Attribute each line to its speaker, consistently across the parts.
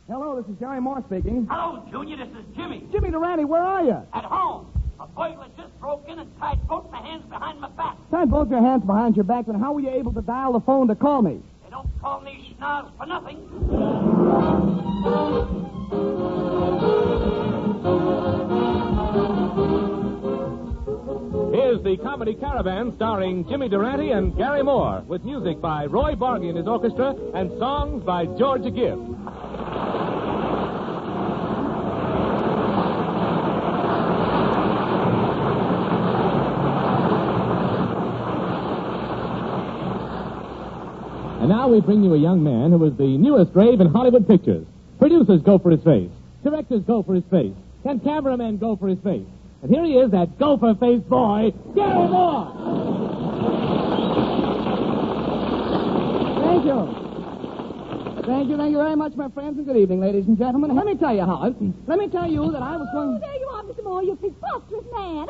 Speaker 1: Hello, this is Gary Moore speaking.
Speaker 2: Hello, Junior. This is Jimmy.
Speaker 1: Jimmy Durante, where are you?
Speaker 2: At home. A burglar just broke in and tied both my hands behind my back.
Speaker 1: Tied both your hands behind your back, then how were you able to dial the phone to call me?
Speaker 2: They don't call me Schnoz for nothing.
Speaker 3: Here's the Comedy Caravan starring Jimmy Durante and Gary Moore, with music by Roy Bargy and his orchestra and songs by Georgia Gibbs. And now we bring you a young man who is the newest rave in Hollywood pictures. Producers go for his face. Directors go for his face. And cameramen go for his face. And here he is, that gopher-faced boy, Gary Moore.
Speaker 1: Thank you. Thank you very much, my friends, and good evening, ladies and gentlemen. Let me tell you, Howard. Let me tell you that I was going...
Speaker 4: Oh, there you are, Mr. Moore, you preposterous man.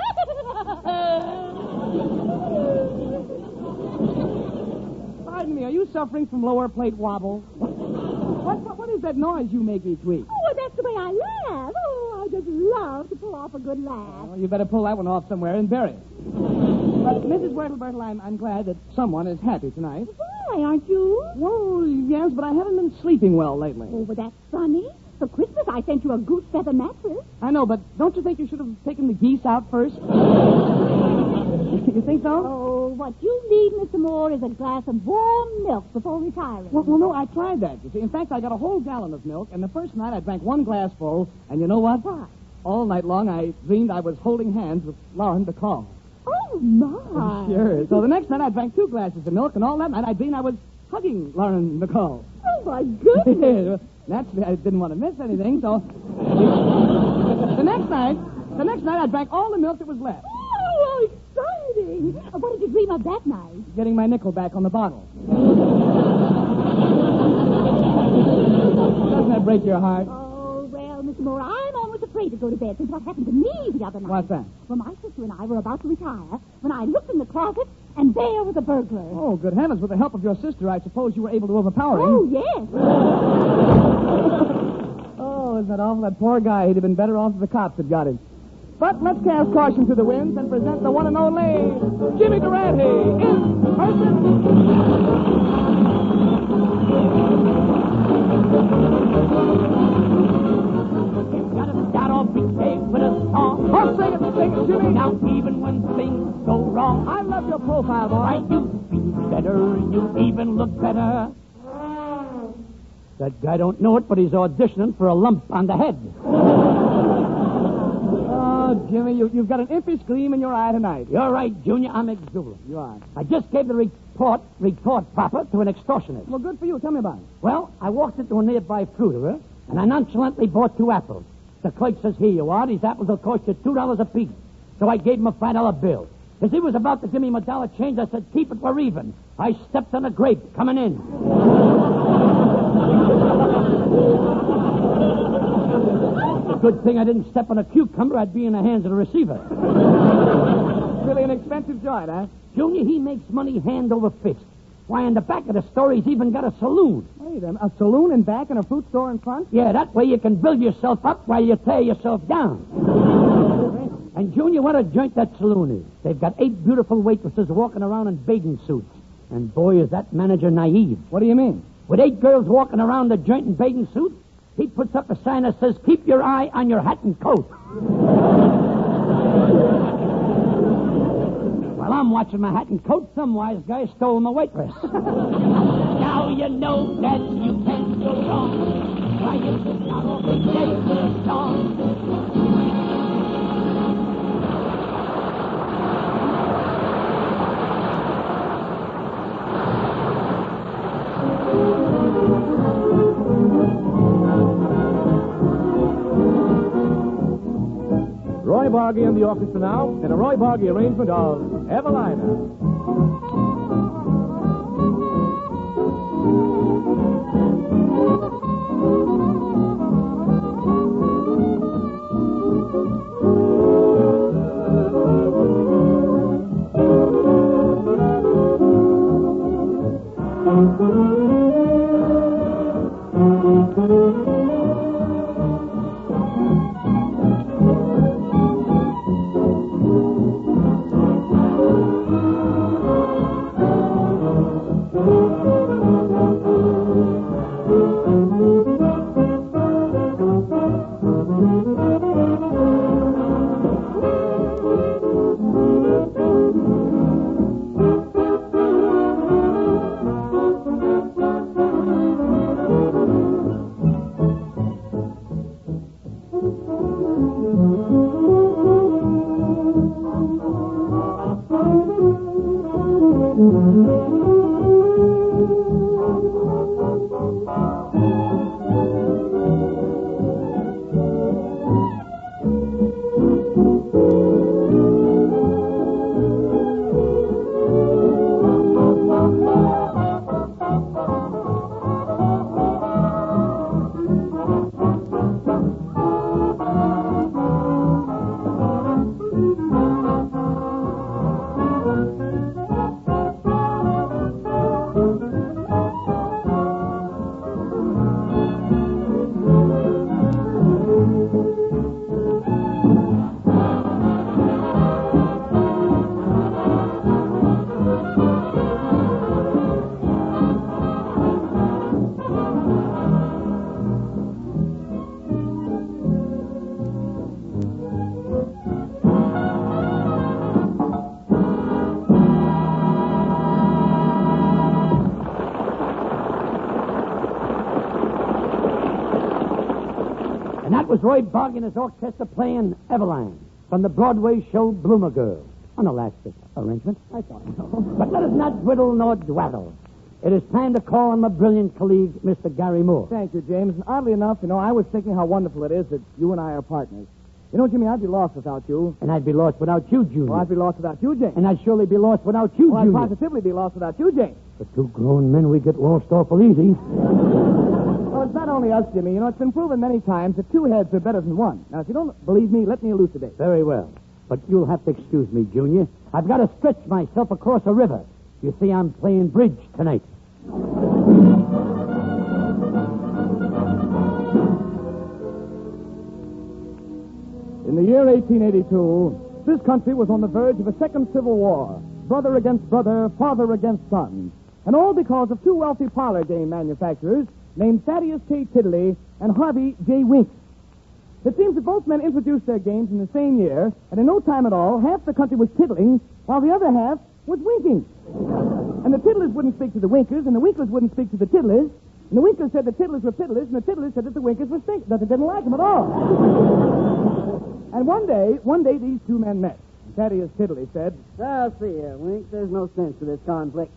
Speaker 1: Pardon me, are you suffering from lower plate wobble? What is that noise you make each week?
Speaker 4: Oh, that's the way I laugh. Oh, I just love to pull off a good laugh.
Speaker 1: Well, you better pull that one off somewhere and bury it. But, Mrs. Wurtelbertel, I'm glad that someone is happy tonight.
Speaker 4: Why, aren't you?
Speaker 1: Well, yes, but I haven't been sleeping well lately.
Speaker 4: Oh, but that's funny. For Christmas, I sent you a goose feather mattress.
Speaker 1: I know, but don't you think you should have taken the geese out first? You think so?
Speaker 4: Oh, what you need, Mr. Moore, is a glass of warm milk before retiring.
Speaker 1: Well, no, I tried that, you see. In fact, I got a whole gallon of milk, and the first night I drank one glassful, and you know what?
Speaker 4: What?
Speaker 1: All night long I dreamed I was holding hands with Lauren Bacall.
Speaker 4: Oh, my.
Speaker 1: Sure. So the next night I drank 2 glasses of milk, and all that night I dreamed I was hugging Lauren Bacall.
Speaker 4: Oh, my goodness.
Speaker 1: Naturally, I didn't want to miss anything, so... the next night I drank all the milk that was left.
Speaker 4: Oh, exciting. What did you dream of that night?
Speaker 1: Getting my nickel back on the bottle. Doesn't that break your heart?
Speaker 4: Oh, well, Mr. Moore, I'm almost afraid to go to bed since what happened to me the other night.
Speaker 1: What's that?
Speaker 4: Well, my sister and I were about to retire when I looked in the closet, and there was a burglar.
Speaker 1: Oh, good heavens. With the help of your sister, I suppose you were able to overpower him.
Speaker 4: Oh, yes.
Speaker 1: Oh, isn't that awful? That poor guy. He'd have been better off if the cops had got him. But let's cast caution to the winds and present the one and only Jimmy Durante in person.
Speaker 2: You've got to start off each day with a song.
Speaker 1: Oh, sing it, Jimmy.
Speaker 2: Now, even when things go wrong,
Speaker 1: I love your profile, boy.
Speaker 2: why, you feel better, you even look better. That guy don't know it, but he's auditioning for a lump on the head.
Speaker 1: Oh, Jimmy, you've got an impish gleam in your eye tonight.
Speaker 2: You're right, Junior. I'm exuberant.
Speaker 1: You are.
Speaker 2: I just gave the report proper to an extortionist.
Speaker 1: Well, good for you. Tell me about it.
Speaker 2: Well, I walked into a nearby fruiterer, and I nonchalantly bought 2 apples. The clerk says, here you are. These apples will cost you $2 apiece. So I gave him a $5 bill. As he was about to give me my dollar change, I said, keep it, we're even. I stepped on a grape coming in. Good thing I didn't step on a cucumber. I'd be in the hands of the receiver.
Speaker 1: Really an expensive joint, huh?
Speaker 2: Junior, he makes money hand over fist. Why, in the back of the store, he's even got a saloon.
Speaker 1: Wait a minute. A saloon in back and a fruit store in front?
Speaker 2: Yeah, that way you can build yourself up while you tear yourself down. And, Junior, what a joint that saloon is. They've got 8 beautiful waitresses walking around in bathing suits. And, boy, is that manager naive.
Speaker 1: What do you mean?
Speaker 2: With 8 girls walking around the joint in bathing suits, he puts up a sign that says, keep your eye on your hat and coat. While I'm watching my hat and coat, some wise guy stole my waitress. Now you know that you can't go wrong. Why, you should not always say the song.
Speaker 3: Roy Bargy and the orchestra now in a Roy Bargy arrangement of Evelina.
Speaker 2: And that was Roy Bogg and his orchestra playing Eveline from the Broadway show Bloomer Girl. An elastic arrangement.
Speaker 1: I thought so.
Speaker 2: But let us not dwiddle nor dwaddle. It is time to call on my brilliant colleague, Mr. Gary Moore.
Speaker 1: Thank you, James. And oddly enough, I was thinking how wonderful it is that you and I are partners. Jimmy, I'd be lost without you.
Speaker 2: And I'd be lost without you, Junior.
Speaker 1: Well, I'd be lost without you, James.
Speaker 2: And I'd surely be lost without you,
Speaker 1: well,
Speaker 2: Junior.
Speaker 1: I'd positively be lost without you, James.
Speaker 2: For two grown men, we get lost awful easy.
Speaker 1: Well, it's not only us, Jimmy. It's been proven many times that two heads are better than one. Now, if you don't believe me, let me elucidate.
Speaker 2: Very well. But you'll have to excuse me, Junior. I've got to stretch myself across a river. You see, I'm playing bridge tonight.
Speaker 1: In the year 1882, this country was on the verge of a second civil war. Brother against brother, father against son. And all because of two wealthy parlor game manufacturers named Thaddeus K. Tiddley and Harvey J. Wink. It seems that both men introduced their games in the same year, and in no time at all, half the country was tiddling, while the other half was winking. And the tiddlers wouldn't speak to the winkers, and the winkers wouldn't speak to the tiddlers, and the winkers said the tiddlers were piddlers, and the tiddlers said that the winkers were that they didn't like them at all. And one day, these two men met. And Thaddeus Tiddley said,
Speaker 5: Now, see here, Wink, there's no sense to this conflict.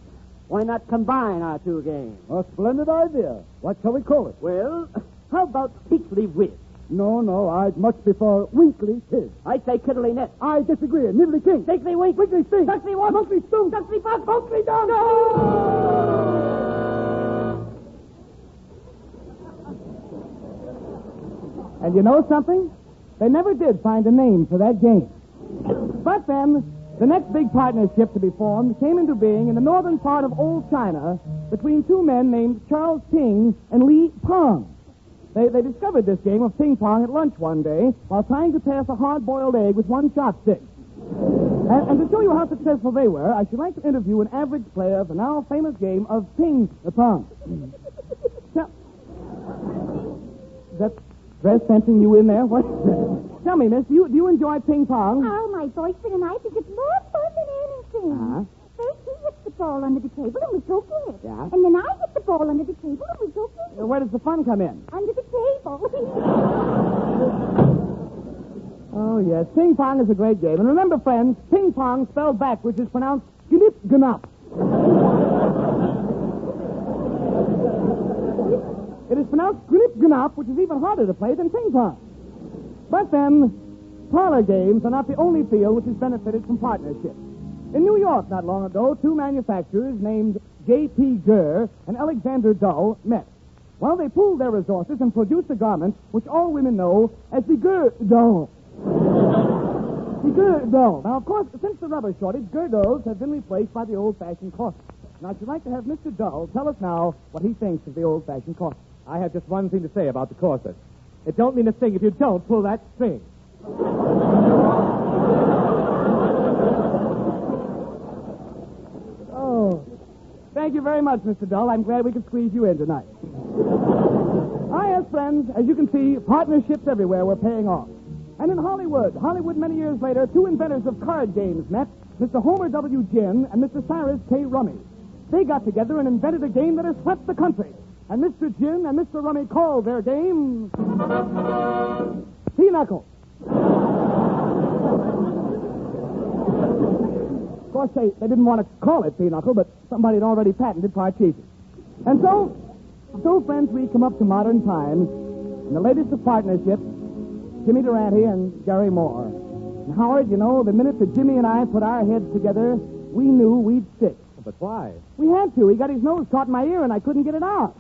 Speaker 5: Why not combine our two games?
Speaker 1: A splendid idea. What shall we call it?
Speaker 5: Well, how about Peakley Whiz?
Speaker 1: No, I'd much prefer Winkley Tid.
Speaker 5: I say Tiddly Net.
Speaker 1: I disagree. Niddly King.
Speaker 5: Tickly Wink.
Speaker 1: Winkley Stink.
Speaker 5: Duxley What?
Speaker 1: Monkley Stoom.
Speaker 5: Duxley Fox.
Speaker 1: Monkley Down.
Speaker 5: No!
Speaker 1: And you know something? They never did find a name for that game. But then, the next big partnership to be formed came into being in the northern part of old China between two men named Charles Ping and Li Pong. They discovered this game of ping pong at lunch one day while trying to pass a hard-boiled egg with one chopstick. And to show you how successful they were, I should like to interview an average player of the now famous game of ping pong. That's dress fencing you in there? What? Tell me, miss, do you enjoy ping pong?
Speaker 4: Oh, my boyfriend and I think it's more fun than anything.
Speaker 1: Uh-huh.
Speaker 4: First, he hits the ball under the table and we go get it.
Speaker 1: Yeah.
Speaker 4: And then I hit the ball under the table and we go get it.
Speaker 1: Where does the fun come in?
Speaker 4: Under the table.
Speaker 1: Oh, yes. Ping pong is a great game. And remember, friends, ping pong spelled backwards is pronounced gnip gnop. It is pronounced gnip gnop, which is even harder to play than ping pong. But then, parlor games are not the only field which has benefited from partnership. In New York, not long ago, two manufacturers named J.P. Gurr and Alexander Dull met. Well, they pooled their resources and produced a garment which all women know as the Gurr-Dull. The Gurr-Dull. Now, of course, since the rubber shortage, Gurr-Dulls have been replaced by the old-fashioned corset. Now, I should like to have Mr. Dull tell us now what he thinks of the old-fashioned corset.
Speaker 3: I have just one thing to say about the corset. It don't mean a thing if you don't pull that string.
Speaker 1: Oh, thank you very much, Mr. Dull. I'm glad we could squeeze you in tonight. Yes, friends, as you can see, partnerships everywhere were paying off. And in Hollywood many years later, two inventors of card games met, Mr. Homer W. Ginn and Mr. Cyrus K. Rummy. They got together and invented a game that has swept the country. And Mr. Ginn and Mr. Rummy called their game Pinochle. Of course, they didn't want to call it Pinochle, but somebody had already patented Parcheesi. And so, friends, we come up to modern times, and the latest of partnerships, Jimmy Durante and Gary Moore. And Howard, you know, the minute that Jimmy and I put our heads together, we knew we'd stick.
Speaker 3: But why?
Speaker 1: We had to. He got his nose caught in my ear, and I couldn't get it out.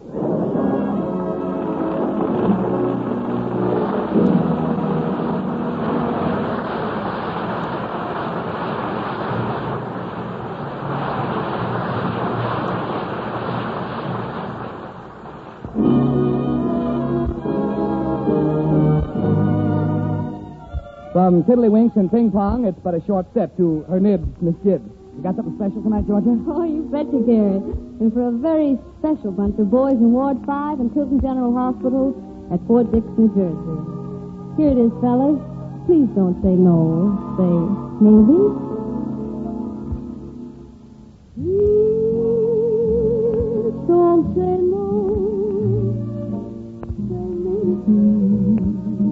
Speaker 1: From Tiddlywinks and Ping Pong, it's but a short step to her nibs, Miss Gibbs. You got something special tonight, Georgia?
Speaker 6: Oh, you betcha, Gary. And for a very special bunch of boys in Ward 5 and Tilton General Hospital at Fort Dix, New Jersey. Here it is, fellas. Please don't say no. Say maybe. Please don't say no. Say maybe.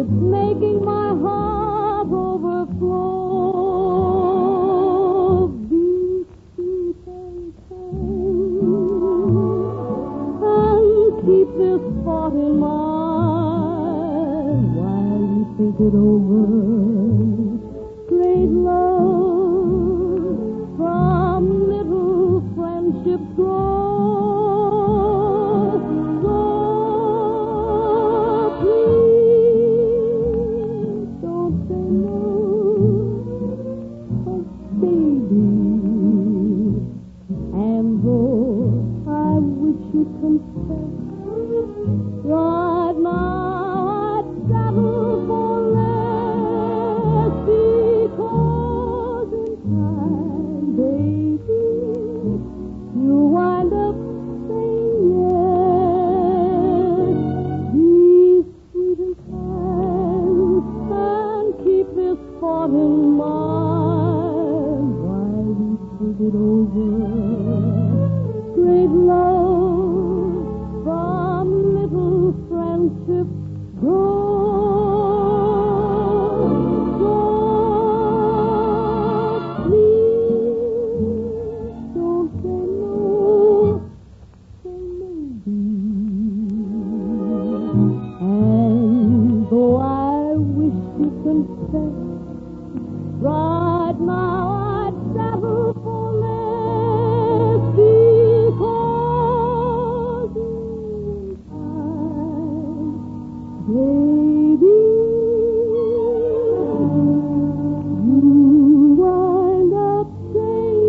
Speaker 6: it's making my heart overflow. Be sweet and kind, and keep this thought in mind while you think it over. Great love from little friendships grow. So please don't say no, 'cause baby, and though I wish you'd confess, right now I'd settle for less, because in time, baby, you'll wind up saying yes. Be sweet and kind, and keep this thought in mind while we think it over. Great love from little friendships grow. So please don't say no, say maybe. And though I wish to confess, right now I'd settle for less, because in time, baby, you wind up saying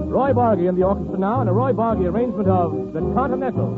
Speaker 1: Roy Bargy in the orchestra now, and a Roy Bargy arrangement of The Continental.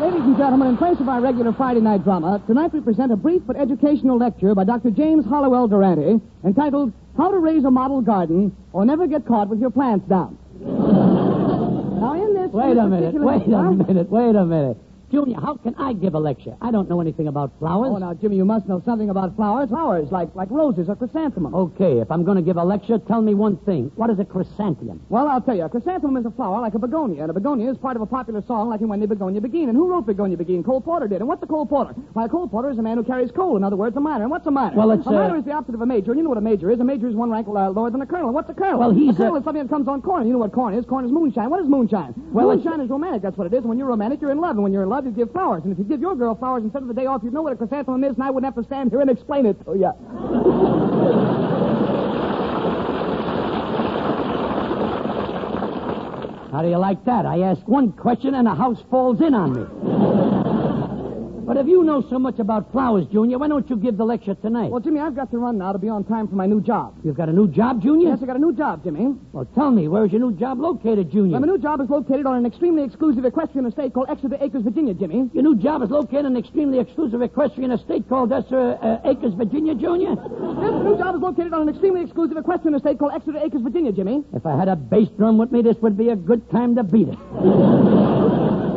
Speaker 7: Ladies and gentlemen, in place of our regular Friday night drama, tonight we present a brief but educational lecture by Dr. James Hollowell Durante entitled How to Raise a Model Garden or Never Get Caught with Your Plants Down. Now, in this...
Speaker 2: Wait a minute. Junior, how can I give a lecture? I don't know anything about flowers.
Speaker 7: Oh, now, Jimmy, you must know something about flowers. Flowers, like roses or chrysanthemums.
Speaker 2: Okay, if I'm going to give a lecture, tell me one thing. What is a chrysanthemum?
Speaker 7: Well, I'll tell you. A chrysanthemum is a flower like a begonia, and a begonia is part of a popular song like in When the Begonia Began. And who wrote Begonia Began? Cole Porter did. And what's a Cole Porter? Why, a Cole Porter is a man who carries coal. In other words, a minor. And what's a minor?
Speaker 2: Well, it's
Speaker 7: a minor is the opposite of a major. And you know what a major is. A major is one rank lower than a colonel. What's a colonel?
Speaker 2: Well,
Speaker 7: a colonel is something that comes on corn. You know what corn is? Corn is moonshine. What is moonshine?
Speaker 2: Well,
Speaker 7: moonshine is romantic. That's what it is. When you're romantic, you're in love. And when you're in love, you give flowers. And if you give your girl flowers instead of the day off, you'd know what a chrysanthemum is, and I wouldn't have to stand here and explain it to you.
Speaker 2: How do you like that? I ask one question and the house falls in on me. But if you know so much about flowers, Junior, why don't you give the lecture tonight?
Speaker 7: Well, Jimmy, I've got to run now to be on time for my new job.
Speaker 2: You've got a new job, Junior?
Speaker 7: Yes, I got a new job, Jimmy.
Speaker 2: Well, tell me, where's your new job located, Junior?
Speaker 7: Well, my new job is located on an extremely exclusive equestrian estate called Exeter Acres, Virginia, Jimmy.
Speaker 2: Your new job is located in an extremely exclusive equestrian estate called Exeter Acres, Virginia, Junior?
Speaker 7: Yes, the new job is located on an extremely exclusive equestrian estate called Exeter Acres, Virginia, Jimmy.
Speaker 2: If I had a bass drum with me, this would be a good time to beat it.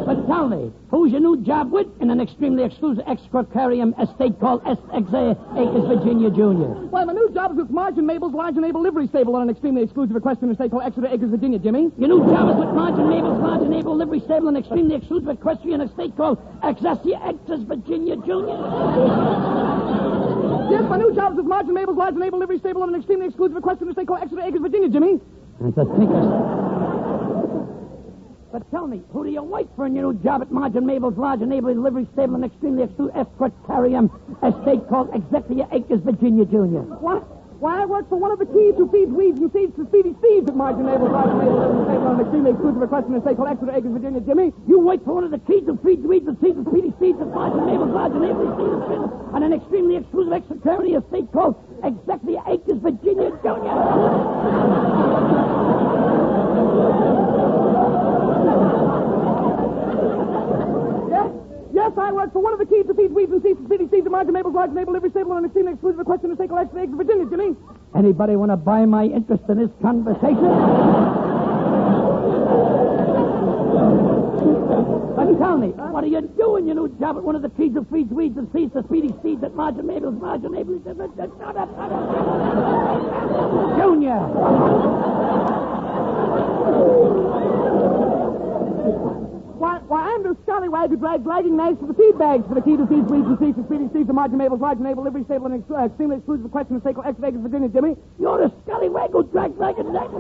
Speaker 2: But tell me, who's your new job with in an extremely exclusive excrocarium estate called Exeter Acres, Virginia, Junior?
Speaker 7: Well, my new job is with Margin Mabel's Large and Able Livery Stable on an extremely exclusive equestrian estate called Exeter Acres, Virginia, Jimmy.
Speaker 2: Your new job is with Margin Mabel's Large and Able Livery Stable on an extremely exclusive equestrian estate called Exeter Acres, Virginia, Junior?
Speaker 7: Yes, my new job is with Margin Mabel's Large and Able Livery Stable on an extremely exclusive equestrian estate called Exeter Acres, Virginia, Jimmy.
Speaker 2: And to think But tell me, who do you wait for in your new job at Margin Mabel's Large and Able Livery Stable and extremely exclusive escrotarium estate called Executive Acres, Virginia, Junior?
Speaker 7: What? Why, I work for one of the keys who feeds weeds and seeds to speedy seeds at Margin Mabel's Large and Able Livery Stable on an extremely exclusive equestrian estate called Exeter Acres, Virginia, Jimmy.
Speaker 2: You wait for one of the keys who feeds weeds and seeds to speedy seeds at Margin Mabel's Large and Able Livery Stable on an extremely exclusive extraterritorial estate called Executive Acres, Virginia, Junior?
Speaker 7: Yes, I work for one of the keys to feed weeds and seeds to speedy seeds at Margin Mabel's Large and Able Livery Stable on an extremely exclusive equestrian estate called Exeter Acres, Virginia, Jimmy.
Speaker 2: Anybody want to buy my interest in this conversation? But tell me, what are you doing, your new job at one of the keys who feeds weeds and seeds to speedy seeds at Margin Mabel's Large and Able Junior!
Speaker 7: Why, I'm the scallywag who drags lagging knives for the feed bags for the key to feed weeds and seeds to speedy seeds at Margin Mabel's Large and Able Livery Stable and extremely exclusive equestrian estate called Exeter Acres, Virginia, Jimmy.
Speaker 2: You're the scallywag who drags lagging knives.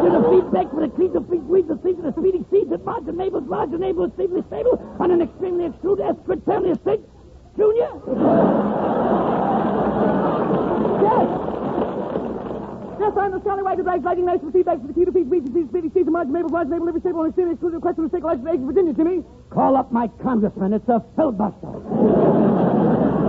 Speaker 2: You're the feed bag for the key to feed weeds and seeds to speedy seeds at Margin Mabel's Large and Able Livery Stable on an extremely exclusive escrotarium estate, Junior?
Speaker 7: Yes, I'm the scallywag who drags lagging knives for the feed bags for the key to feed weeds and seeds to speedy seeds at Margin Mabel's Large and Able Livery Stable on an extremely exclusive equestrian estate called Exeter Acres, Virginia, Jimmy.
Speaker 2: Call up my congressman. It's a filibuster.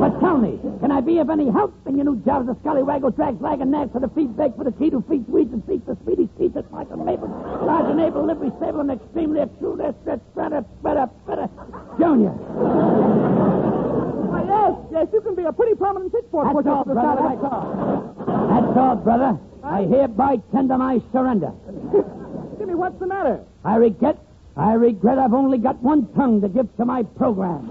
Speaker 2: But tell me, can I be of any help in your new job as a scallywag who drags lagging knives for the feed bag for the key to feed weeds and seeds to speedy seeds at Margin Mabel's Large and Able Livery Stable on an extremely exclusive Junior?
Speaker 7: Yes, you can be a pretty prominent pitchfork.
Speaker 2: That's all, brother. That's all, brother. I hereby tender my surrender.
Speaker 7: Jimmy, what's the matter?
Speaker 2: I regret I've only got one tongue to give to my program.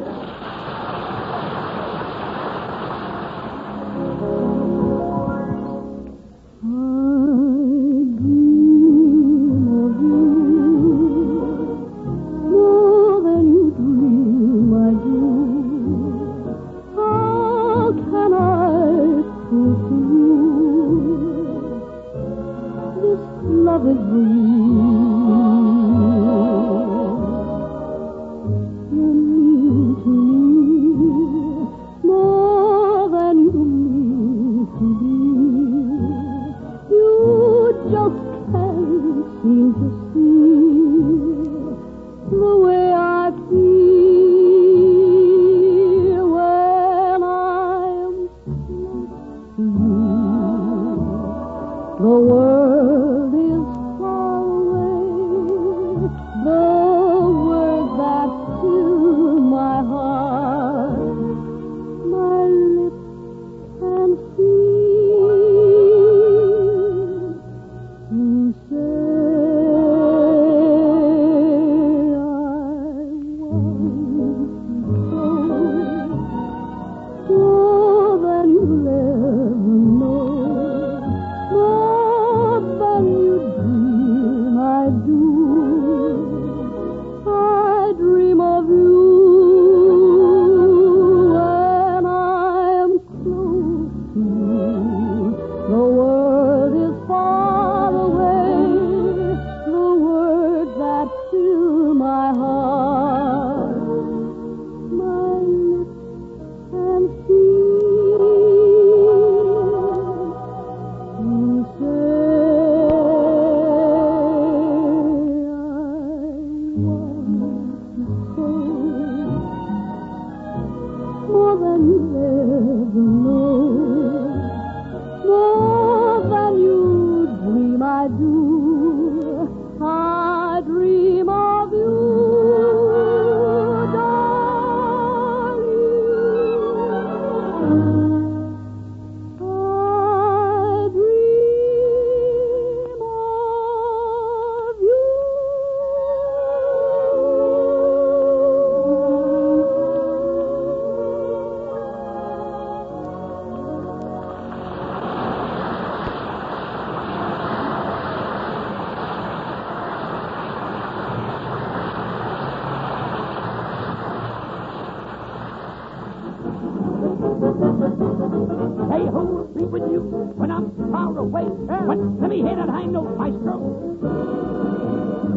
Speaker 2: hear that high note, Maestro?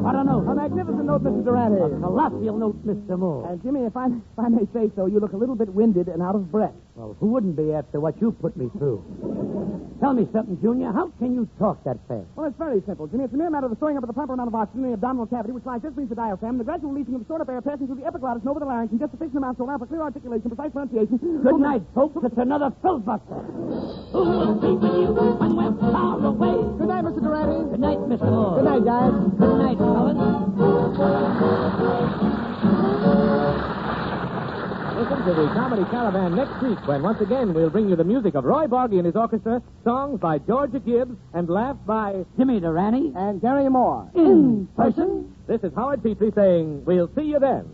Speaker 2: What a note.
Speaker 1: A magnificent note, Mr. Durante.
Speaker 2: A colossal note, Mr. Moore.
Speaker 1: And, Jimmy, if I may say so, you look a little bit winded and out of breath.
Speaker 2: Well, who wouldn't be after what you put me through? Tell me something, Junior. How can you talk that fast?
Speaker 1: Well, it's very simple, Jimmy. It's a mere matter of the throwing up of the proper amount of oxygen in the abdominal cavity, which lies just beneath the diaphragm, and the gradual releasing of the stored up air passing through the epiglottis and over the larynx in just sufficient amount to allow for clear articulation, precise pronunciation.
Speaker 2: Good night, folks. It's another filibuster. Who will be with you when we're far away?
Speaker 1: Good night, Mr. Durante.
Speaker 2: Good night, Mr. Moore.
Speaker 1: Good night, guys.
Speaker 2: Good night, fellas.
Speaker 3: Listen to the Comedy Caravan next week when once again we'll bring you the music of Roy Bargy and his orchestra, songs by Georgia Gibbs, and laughs by
Speaker 2: Jimmy Durante.
Speaker 1: And Gary Moore.
Speaker 2: In person.
Speaker 3: This is Howard Petrie saying, we'll see you then.